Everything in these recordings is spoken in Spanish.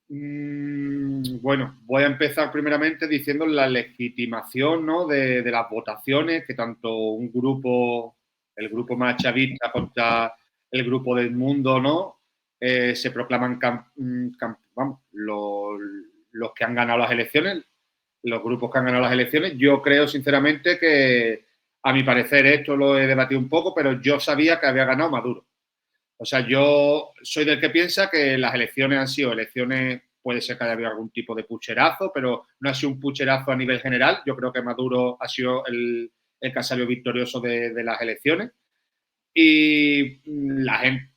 Bueno, voy a empezar primeramente diciendo la legitimación, ¿no? de las votaciones, que tanto un grupo, el grupo más chavista contra el grupo del mundo, ¿no? Se proclaman vamos, los que han ganado las elecciones, los grupos que han ganado las elecciones. Yo creo, sinceramente, que a mi parecer, esto lo he debatido un poco, pero yo sabía que había ganado Maduro. O sea, yo soy del que piensa que las elecciones han sido elecciones, puede ser que haya habido algún tipo de pucherazo, pero no ha sido un pucherazo a nivel general. Yo creo que Maduro ha sido el que ha salido victorioso de las elecciones. Y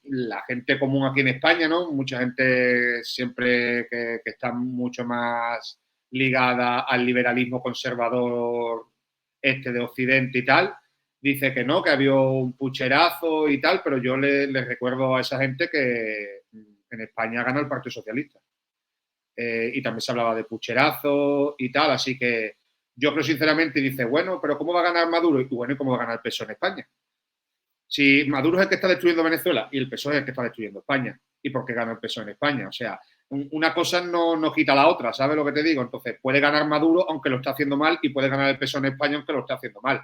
la gente común aquí en España, ¿no? Mucha gente siempre que está mucho más ligada al liberalismo conservador de Occidente y tal, dice que no, que había un pucherazo y tal, pero yo le recuerdo a esa gente que en España ganó el Partido Socialista. Y también se hablaba de pucherazo y tal, así que yo creo sinceramente, y dice, bueno, pero ¿cómo va a ganar Maduro? Y bueno, ¿y cómo va a ganar el PSOE en España? Si Maduro es el que está destruyendo Venezuela y el PSOE es el que está destruyendo España. ¿Y por qué gana el PSOE en España? O sea, una cosa no quita la otra, ¿sabes lo que te digo? Entonces, puede ganar Maduro aunque lo está haciendo mal y puede ganar el PSOE en España aunque lo está haciendo mal.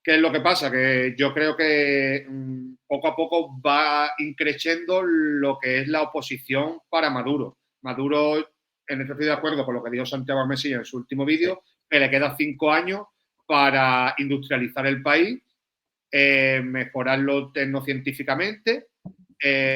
¿Qué es lo que pasa? Que yo creo que poco a poco va increciendo lo que es la oposición para Maduro. Maduro, en esto estoy de acuerdo con lo que dijo Santiago Mesilla en su último Sí. vídeo, que le queda 5 años para industrializar el país, mejorarlo tecnocientíficamente,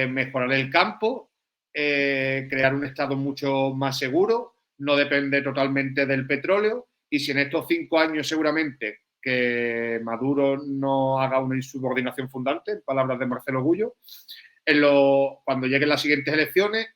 mejorar el campo, crear un Estado mucho más seguro, no depende totalmente del petróleo. Y si en estos 5 años seguramente que Maduro no haga una insubordinación fundante, en palabras de Marcelo Gullo, cuando lleguen las siguientes elecciones,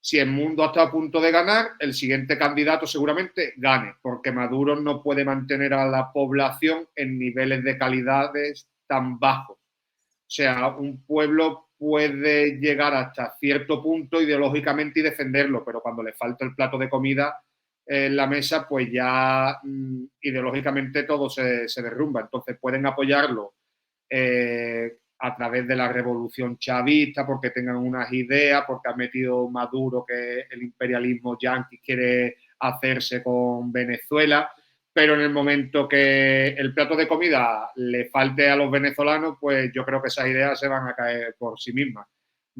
si el mundo está a punto de ganar, el siguiente candidato seguramente gane, porque Maduro no puede mantener a la población en niveles de calidades tan bajos. O sea, un pueblo puede llegar hasta cierto punto ideológicamente y defenderlo, pero cuando le falta el plato de comida en la mesa, pues ya ideológicamente todo se derrumba. Entonces pueden apoyarlo a través de la revolución chavista, porque tengan unas ideas, porque ha metido Maduro que el imperialismo yanqui quiere hacerse con Venezuela, pero en el momento que el plato de comida le falte a los venezolanos, pues yo creo que esas ideas se van a caer por sí mismas.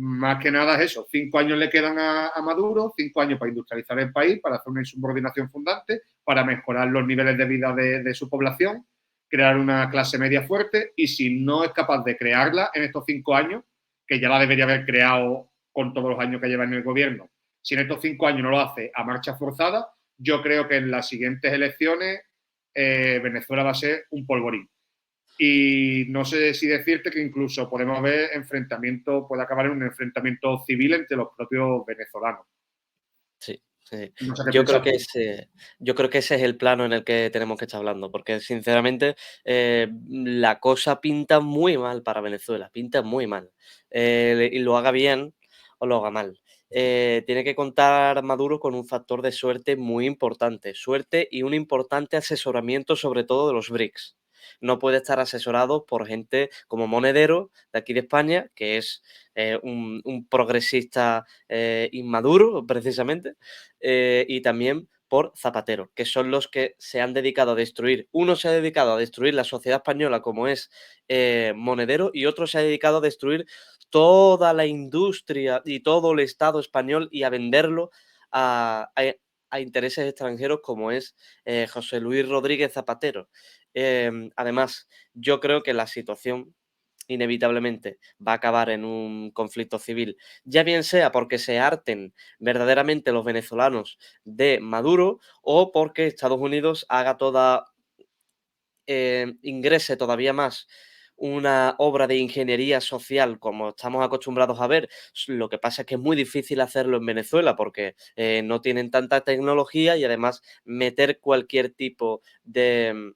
Más que nada es eso, 5 años le quedan a Maduro, 5 años para industrializar el país, para hacer una insubordinación fundante, para mejorar los niveles de vida de su población, crear una clase media fuerte, y si no es capaz de crearla en estos 5 años, que ya la debería haber creado con todos los años que lleva en el gobierno, si en estos 5 años no lo hace a marcha forzada, yo creo que en las siguientes elecciones Venezuela va a ser un polvorín. Y no sé si decirte que incluso podemos ver enfrentamiento, puede acabar en un enfrentamiento civil entre los propios venezolanos. Sí, sí. No sé qué Yo creo piensas que tú. ese es el plano en el que tenemos que estar hablando, porque sinceramente la cosa pinta muy mal para Venezuela, pinta muy mal. Y lo haga bien o lo haga mal. Tiene que contar Maduro con un factor de suerte muy importante, suerte y un importante asesoramiento sobre todo de los BRICS. No puede estar asesorado por gente como Monedero, de aquí de España, que es un progresista inmaduro, precisamente, y también por Zapatero, que son los que se han dedicado a destruir. Uno se ha dedicado a destruir la sociedad española, como es Monedero, y otro se ha dedicado a destruir toda la industria y todo el Estado español y a venderlo a, a- a intereses extranjeros, como es José Luis Rodríguez Zapatero. Además, yo creo que la situación inevitablemente va a acabar en un conflicto civil, ya bien sea porque se harten verdaderamente los venezolanos de Maduro o porque Estados Unidos haga ingrese todavía más una obra de ingeniería social como estamos acostumbrados a ver. Lo que pasa es que es muy difícil hacerlo en Venezuela porque no tienen tanta tecnología y además meter cualquier tipo de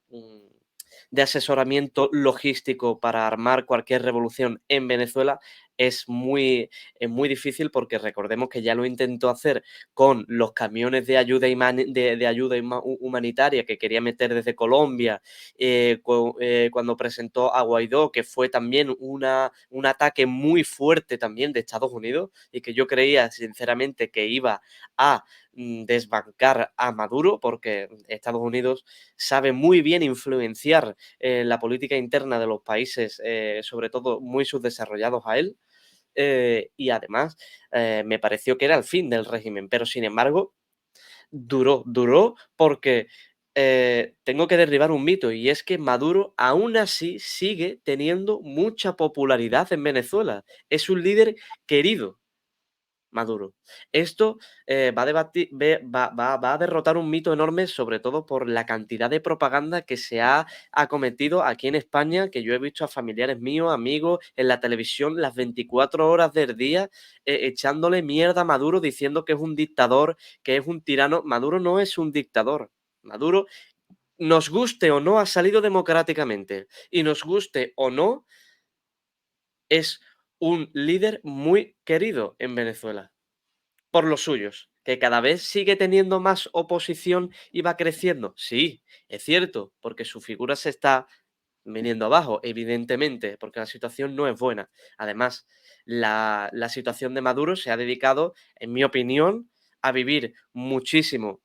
asesoramiento logístico para armar cualquier revolución en Venezuela es muy difícil porque recordemos que ya lo intentó hacer con los camiones de ayuda, de ayuda humanitaria que quería meter desde Colombia, cuando presentó a Guaidó, que fue también un ataque muy fuerte también de Estados Unidos y que yo creía sinceramente que iba a desbancar a Maduro, porque Estados Unidos sabe muy bien influenciar la política interna de los países, sobre todo muy subdesarrollados a él, y además me pareció que era el fin del régimen, pero sin embargo duró porque tengo que derribar un mito y es que Maduro aún así sigue teniendo mucha popularidad en Venezuela. Es un líder querido. Maduro. Esto va a va a derrotar un mito enorme, sobre todo por la cantidad de propaganda que se ha acometido aquí en España, que yo he visto a familiares míos, amigos, en la televisión las 24 horas del día, echándole mierda a Maduro, diciendo que es un dictador, que es un tirano. Maduro no es un dictador. Maduro, nos guste o no, ha salido democráticamente. Y nos guste o no, es un líder muy querido en Venezuela por los suyos, que cada vez sigue teniendo más oposición y va creciendo. Sí, es cierto, porque su figura se está viniendo abajo, evidentemente, porque la situación no es buena. Además, la situación de Maduro se ha dedicado, en mi opinión, a vivir muchísimo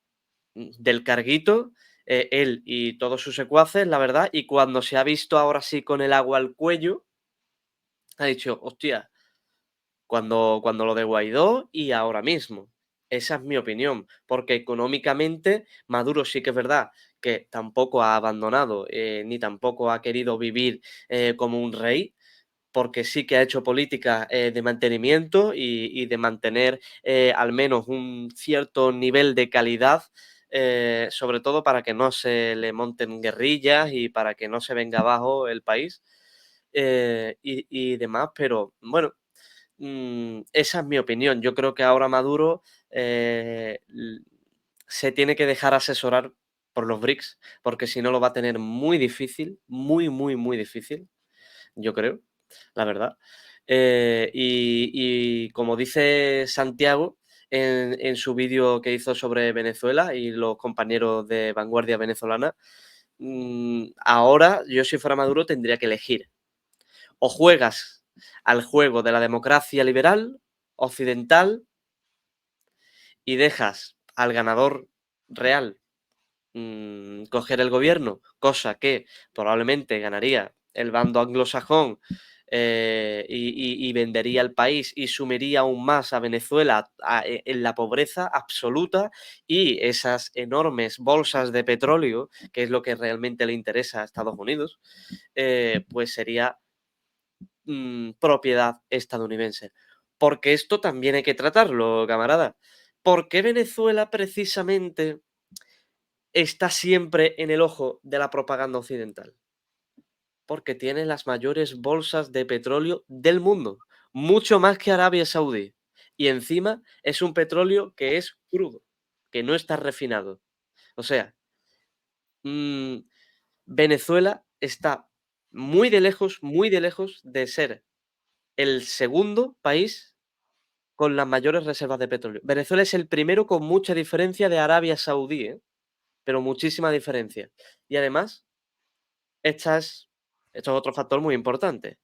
del carguito, él y todos sus secuaces, la verdad, y cuando se ha visto ahora sí con el agua al cuello, ha dicho, hostia, cuando lo de Guaidó y ahora mismo. Esa es mi opinión, porque económicamente Maduro sí que es verdad que tampoco ha abandonado, ni tampoco ha querido vivir como un rey, porque sí que ha hecho políticas de mantenimiento y de mantener al menos un cierto nivel de calidad, sobre todo para que no se le monten guerrillas y para que no se venga abajo el país y demás, pero bueno, esa es mi opinión. Yo creo que ahora Maduro se tiene que dejar asesorar por los BRICS, porque si no lo va a tener muy difícil, muy, muy, muy difícil, yo creo, la verdad. Y como dice Santiago en su vídeo que hizo sobre Venezuela y los compañeros de Vanguardia Venezolana, ahora yo si fuera Maduro tendría que elegir o juegas al juego de la democracia liberal occidental y dejas al ganador real coger el gobierno, cosa que probablemente ganaría el bando anglosajón y vendería el país y sumiría aún más a Venezuela en la pobreza absoluta y esas enormes bolsas de petróleo, que es lo que realmente le interesa a Estados Unidos, pues sería propiedad estadounidense. Porque esto también hay que tratarlo, camarada. ¿Por qué Venezuela precisamente está siempre en el ojo de la propaganda occidental? Porque tiene las mayores bolsas de petróleo del mundo, mucho más que Arabia Saudí. Y encima es un petróleo que es crudo, que no está refinado. O sea, mm, Venezuela está muy de lejos de ser el segundo país con las mayores reservas de petróleo. Venezuela es el primero con mucha diferencia de Arabia Saudí, pero muchísima diferencia. Y además, esta es esto es otro factor muy importante.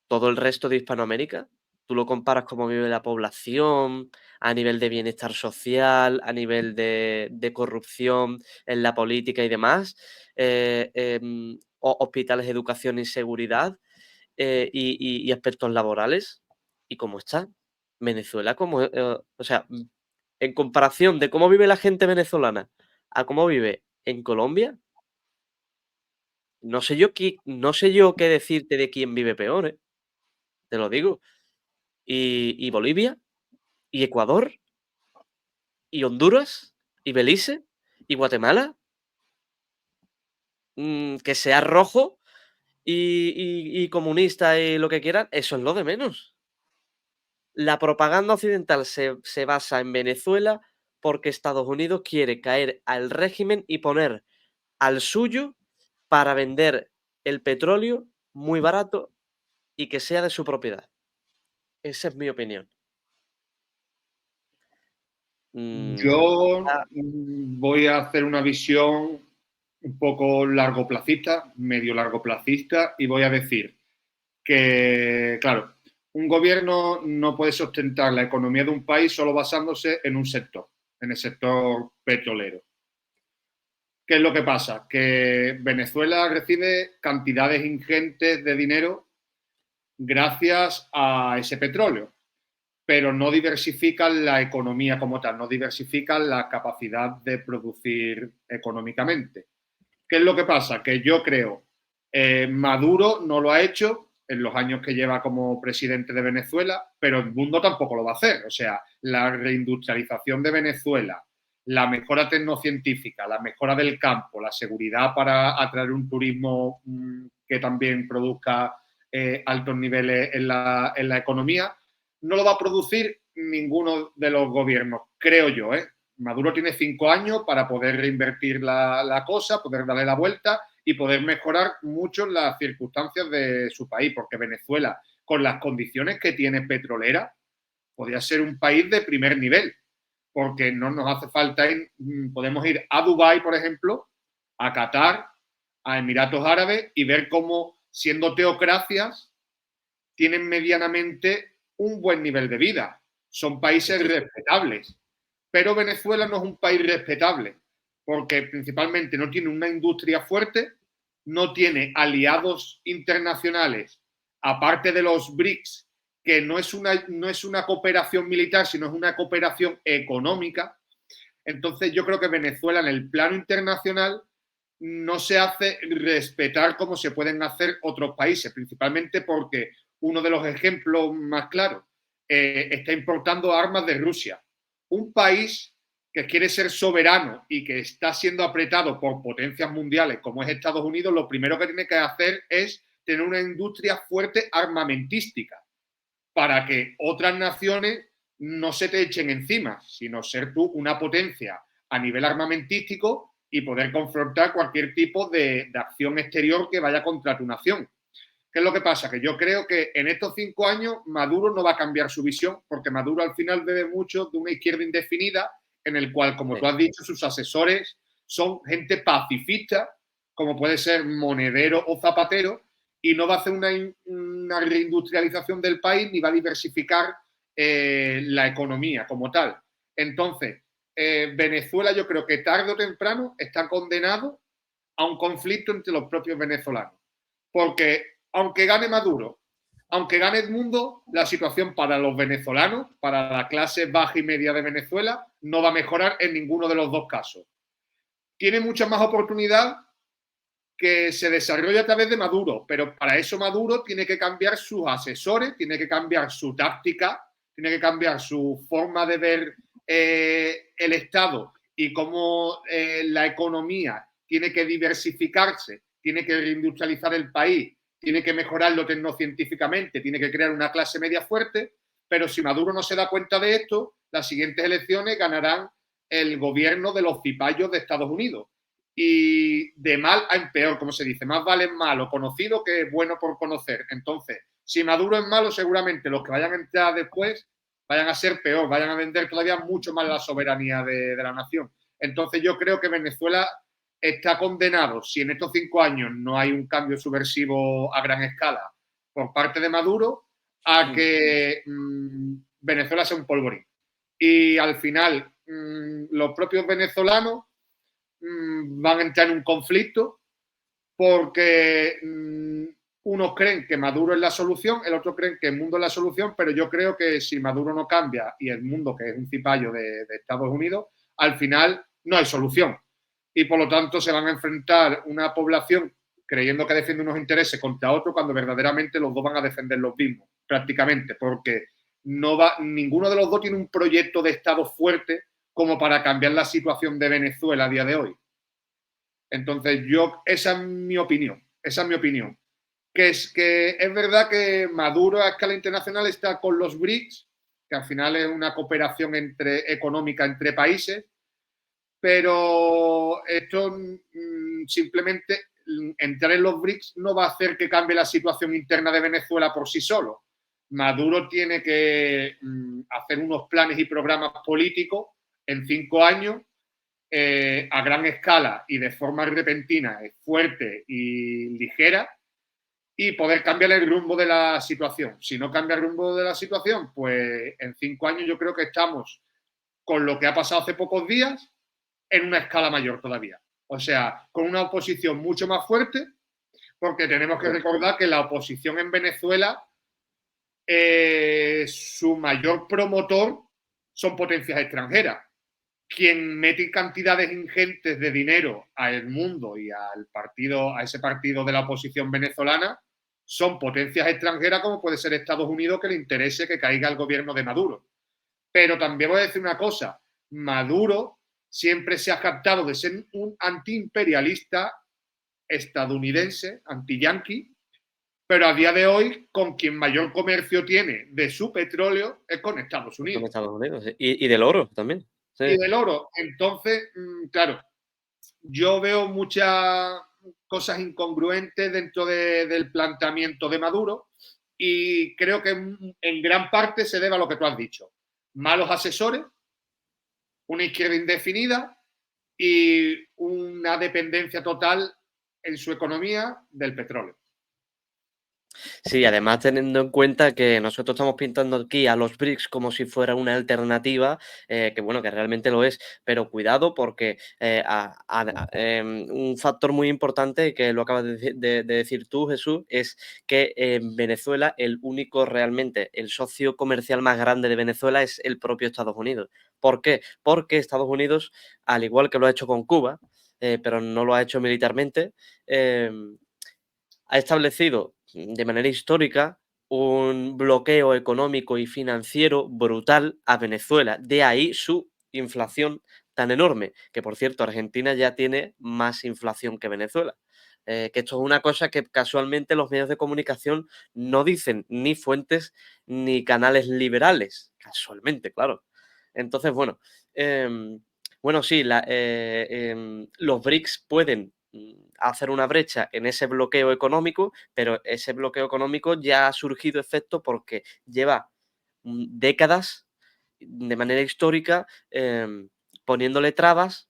Todo el resto de Hispanoamérica, tú lo comparas cómo vive la población, a nivel de bienestar social, a nivel de corrupción en la política y demás, hospitales, educación y seguridad, y aspectos laborales. ¿Y cómo está? Venezuela, como, o sea, en comparación de cómo vive la gente venezolana a cómo vive en Colombia, no sé yo qué decirte de quién vive peor, te lo digo. Y Bolivia, y Ecuador, y Honduras, y Belice, y Guatemala, que sea rojo y comunista y lo que quieran, eso es lo de menos. La propaganda occidental se basa en Venezuela porque Estados Unidos quiere caer al régimen y poner al suyo para vender el petróleo muy barato y que sea de su propiedad. Esa es mi opinión. Yo Ah, voy a hacer una visión un poco largoplacista, medio largoplacista, y voy a decir que, claro, un gobierno no puede sustentar la economía de un país solo basándose en un sector, en el sector petrolero. ¿Qué es lo que pasa? Que Venezuela recibe cantidades ingentes de dinero gracias a ese petróleo, pero no diversifican la economía como tal, no diversifican la capacidad de producir económicamente. ¿Qué es lo que pasa? Que yo creo, Maduro no lo ha hecho en los años que lleva como presidente de Venezuela, pero el mundo tampoco lo va a hacer. O sea, la reindustrialización de Venezuela, la mejora tecnocientífica, la mejora del campo, la seguridad para atraer un turismo que también produzca altos niveles en la economía, no lo va a producir ninguno de los gobiernos, creo yo, ¿eh? Maduro tiene 5 años para poder reinvertir la cosa, poder darle la vuelta y poder mejorar mucho las circunstancias de su país, porque Venezuela, con las condiciones que tiene petrolera, podría ser un país de primer nivel, porque no nos hace falta ir, podemos ir a Dubái, por ejemplo, a Qatar, a Emiratos Árabes y ver cómo, siendo teocracias, tienen medianamente un buen nivel de vida. Son países sí, sí. respetables. Pero Venezuela no es un país respetable, porque principalmente no tiene una industria fuerte, no tiene aliados internacionales, aparte de los BRICS, que no es una cooperación militar, sino es una cooperación económica. Entonces yo creo que Venezuela en el plano internacional no se hace respetar como se pueden hacer otros países, principalmente porque uno de los ejemplos más claros está importando armas de Rusia. Un país que quiere ser soberano y que está siendo apretado por potencias mundiales como es Estados Unidos, lo primero que tiene que hacer es tener una industria fuerte armamentística para que otras naciones no se te echen encima, sino ser tú una potencia a nivel armamentístico y poder confrontar cualquier tipo de acción exterior que vaya contra tu nación. ¿Qué es lo que pasa? Que yo creo que en estos 5 años Maduro no va a cambiar su visión, porque Maduro al final bebe mucho de una izquierda indefinida en el cual, como Sí. tú has dicho, sus asesores son gente pacifista, como puede ser Monedero o Zapatero, y no va a hacer una reindustrialización del país ni va a diversificar la economía como tal. Entonces, Venezuela yo creo que tarde o temprano está condenado a un conflicto entre los propios venezolanos. Porque aunque gane Maduro, aunque gane Edmundo, la situación para los venezolanos, para la clase baja y media de Venezuela, no va a mejorar en ninguno de los dos casos. Tiene mucha más oportunidad que se desarrolle a través de Maduro, pero para eso Maduro tiene que cambiar sus asesores, tiene que cambiar su táctica, tiene que cambiar su forma de ver el Estado y cómo la economía tiene que diversificarse, tiene que reindustrializar el país, tiene que mejorarlo tecnocientíficamente, tiene que crear una clase media fuerte, pero si Maduro no se da cuenta de esto, las siguientes elecciones ganarán el gobierno de los cipayos de Estados Unidos y de mal a peor, como se dice, más vale malo conocido que bueno por conocer. Entonces, si Maduro es malo, seguramente los que vayan a entrar después vayan a ser peor, vayan a vender todavía mucho más la soberanía de la nación. Entonces yo creo que Venezuela está condenado, si en estos 5 años no hay un cambio subversivo a gran escala por parte de Maduro, a que Venezuela sea un polvorín. Y al final, los propios venezolanos van a entrar en un conflicto porque unos creen que Maduro es la solución, el otro creen que el mundo es la solución, pero yo creo que si Maduro no cambia y el mundo, que es un cipayo de Estados Unidos, al final no hay solución. Y por lo tanto se van a enfrentar una población creyendo que defiende unos intereses contra otro cuando verdaderamente los dos van a defender los mismos, prácticamente, porque no va, ninguno de los dos tiene un proyecto de Estado fuerte como para cambiar la situación de Venezuela a día de hoy. Entonces, esa es mi opinión, esa es mi opinión. Que es verdad que Maduro a escala internacional está con los BRICS, que al final es una cooperación económica entre países, pero esto simplemente entrar en los BRICS no va a hacer que cambie la situación interna de Venezuela por sí solo. Maduro tiene que hacer unos planes y programas políticos en 5 años a gran escala y de forma repentina, fuerte y ligera, y poder cambiar el rumbo de la situación. Si no cambia el rumbo de la situación, pues en 5 años yo creo que estamos con lo que ha pasado hace pocos días en una escala mayor todavía. O sea, con una oposición mucho más fuerte, porque tenemos que recordar que la oposición en Venezuela, su mayor promotor son potencias extranjeras. Quien mete cantidades ingentes de dinero al mundo y al partido, a ese partido de la oposición venezolana, son potencias extranjeras como puede ser Estados Unidos, que le interese que caiga el gobierno de Maduro. Pero también voy a decir una cosa, Maduro siempre se ha captado de ser un antiimperialista estadounidense, anti-yanqui, pero a día de hoy con quien mayor comercio tiene de su petróleo es con Estados Con Unidos. Estados Unidos. Sí. Y del oro también. Y Sí. del oro. Entonces, claro, yo veo muchas cosas incongruentes dentro del planteamiento de Maduro y creo que en gran parte se debe a lo que tú has dicho. Malos asesores, una izquierda indefinida y una dependencia total en su economía del petróleo. Sí, además teniendo en cuenta que nosotros estamos pintando aquí a los BRICS como si fuera una alternativa, que bueno, que realmente lo es, pero cuidado porque un factor muy importante que lo acabas de decir tú, Jesús, es que en Venezuela el único realmente, el socio comercial más grande de Venezuela es el propio Estados Unidos. ¿Por qué? Porque Estados Unidos, al igual que lo ha hecho con Cuba, pero no lo ha hecho militarmente, ha establecido de manera histórica un bloqueo económico y financiero brutal a Venezuela. De ahí su inflación tan enorme, que por cierto Argentina ya tiene más inflación que Venezuela. Que esto es una cosa que casualmente los medios de comunicación no dicen, ni fuentes ni canales liberales, casualmente, claro. Entonces, bueno, bueno, sí, los BRICS pueden hacer una brecha en ese bloqueo económico, pero ese bloqueo económico ya ha surgido efecto porque lleva décadas de manera histórica poniéndole trabas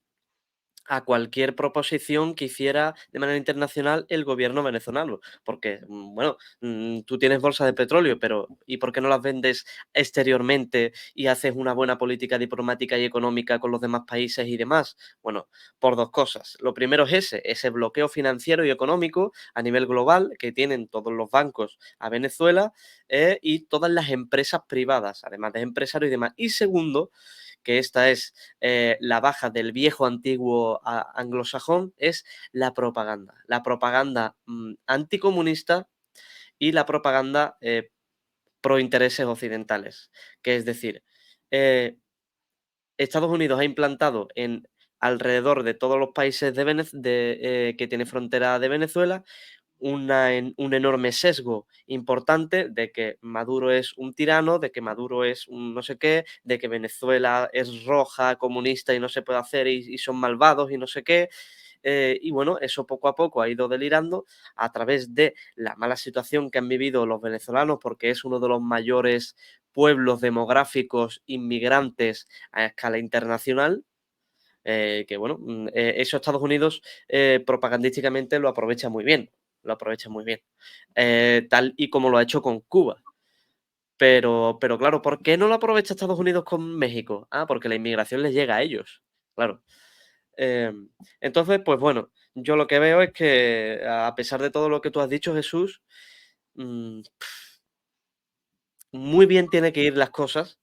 a cualquier proposición que hiciera de manera internacional el gobierno venezolano. Porque, bueno, tú tienes bolsas de petróleo, pero ¿y por qué no las vendes exteriormente y haces una buena política diplomática y económica con los demás países y demás? Bueno, por dos cosas. Lo primero es ese bloqueo financiero y económico a nivel global que tienen todos los bancos a Venezuela y todas las empresas privadas, además de empresarios y demás. Y segundo, que esta es la baja del viejo antiguo anglosajón, es la propaganda anticomunista y la propaganda pro intereses occidentales, que es decir, eh, Estados Unidos ha implantado en alrededor de todos los países que tiene frontera de Venezuela un enorme sesgo importante de que Maduro es un tirano, de que Maduro es un no sé qué, de que Venezuela es roja, comunista y no se puede hacer y son malvados y no sé qué. Y bueno, eso poco a poco ha ido delirando a través de la mala situación que han vivido los venezolanos, porque es uno de los mayores pueblos demográficos inmigrantes a escala internacional. Que bueno, eso Estados Unidos propagandísticamente lo aprovecha muy bien, lo aprovecha muy bien, tal y como lo ha hecho con Cuba. Pero claro, ¿por qué no lo aprovecha Estados Unidos con México? Ah, porque la inmigración les llega a ellos, claro. Entonces, pues bueno, yo lo que veo es que a pesar de todo lo que tú has dicho, Jesús, mm, muy bien tiene que ir las cosas.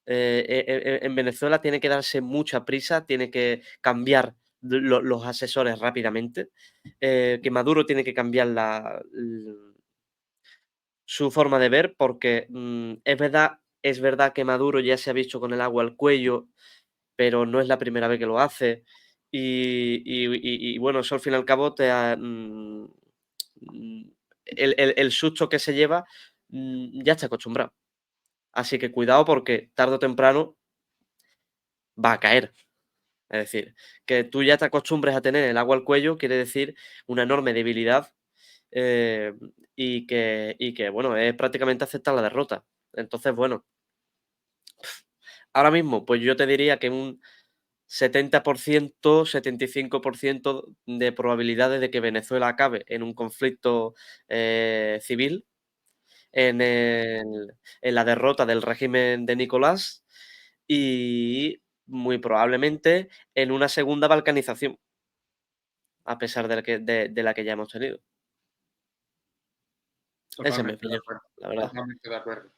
En Venezuela tiene que darse mucha prisa, tiene que cambiar los asesores rápidamente, que Maduro tiene que cambiar su forma de ver, porque es verdad que Maduro ya se ha visto con el agua al cuello, pero no es la primera vez que lo hace. Y bueno, eso al fin y al cabo mm, el susto que se lleva ya está acostumbrado. Así que cuidado porque tarde o temprano va a caer. Es decir, que tú ya te acostumbres a tener el agua al cuello quiere decir una enorme debilidad eh, y que, bueno, es prácticamente aceptar la derrota. Entonces, bueno, ahora mismo, pues yo te diría que un 70%, 75% de probabilidades de que Venezuela acabe en un conflicto, civil, en la derrota del régimen de Nicolás y muy probablemente en una segunda balcanización, a pesar de la que ya hemos tenido. Esa es mi Totalmente de opinión, acuerdo. la verdad. Totalmente de acuerdo.